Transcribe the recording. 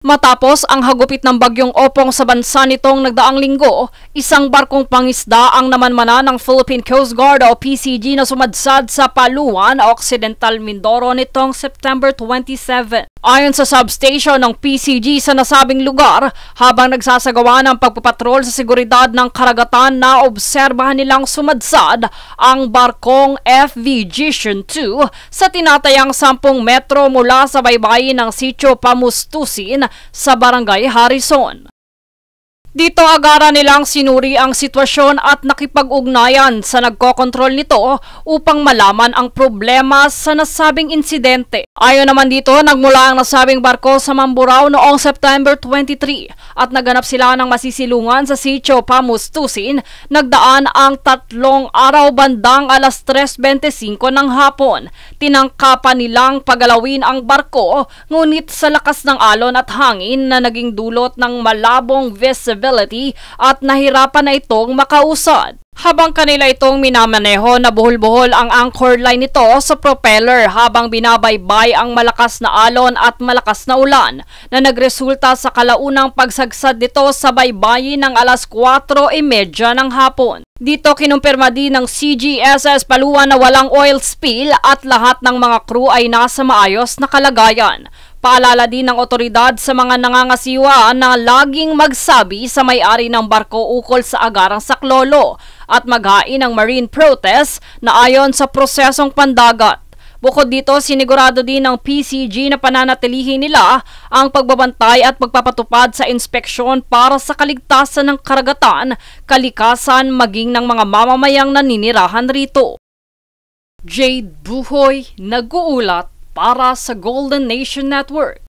Matapos ang hagupit ng bagyong Opong sa bansa nitong nagdaang linggo, isang barkong pangisda ang namanmana ng Philippine Coast Guard o PCG na sumadsad sa Paluan, Occidental Mindoro nitong September 27. Ayon sa substation ng PCG sa nasabing lugar, habang nagsasagawa ng pagpapatrol sa seguridad ng karagatan, na obserbahan nilang sumadsad ang barkong FV Gition 2 sa tinatayang 10 metro mula sa baybayin ng Sitio Pamustusin sa Barangay Harrison. Dito agara nilang sinuri ang sitwasyon at nakipag-ugnayan sa nagkokontrol nito upang malaman ang problema sa nasabing insidente. Ayon naman dito, nagmula ang nasabing barko sa Mamburao noong September 23 at naganap sila ng masisilungan sa Sitio Pamustusin. Nagdaan ang 3 araw bandang alas 3:25 ng hapon. Tinangkapan nilang pagalawin ang barko, ngunit sa lakas ng alon at hangin na naging dulot ng malabong visibility at nahirapan na itong makausad. Habang kanila itong minamaneho, nabuhol-buhol ang anchor line nito sa propeller habang binabaybay ang malakas na alon at malakas na ulan na nagresulta sa kalaunang pagsagsad nito sa baybayin ng alas 4:30 ng hapon. Dito kinumpirma din ng CGSS Paluan na walang oil spill at lahat ng mga crew ay nasa maayos na kalagayan. Paalala din ng otoridad sa mga nangangasiwa na laging magsabi sa may-ari ng barko ukol sa agarang saklolo at maghain ng marine protest na ayon sa prosesong pandagat. Bukod dito, sinigurado din ng PCG na pananatilihin nila ang pagbabantay at pagpapatupad sa inspeksyon para sa kaligtasan ng karagatan, kalikasan maging ng mga mamamayang naninirahan rito. Jade Buhoy, nag-uulat para sa Golden Nation Network.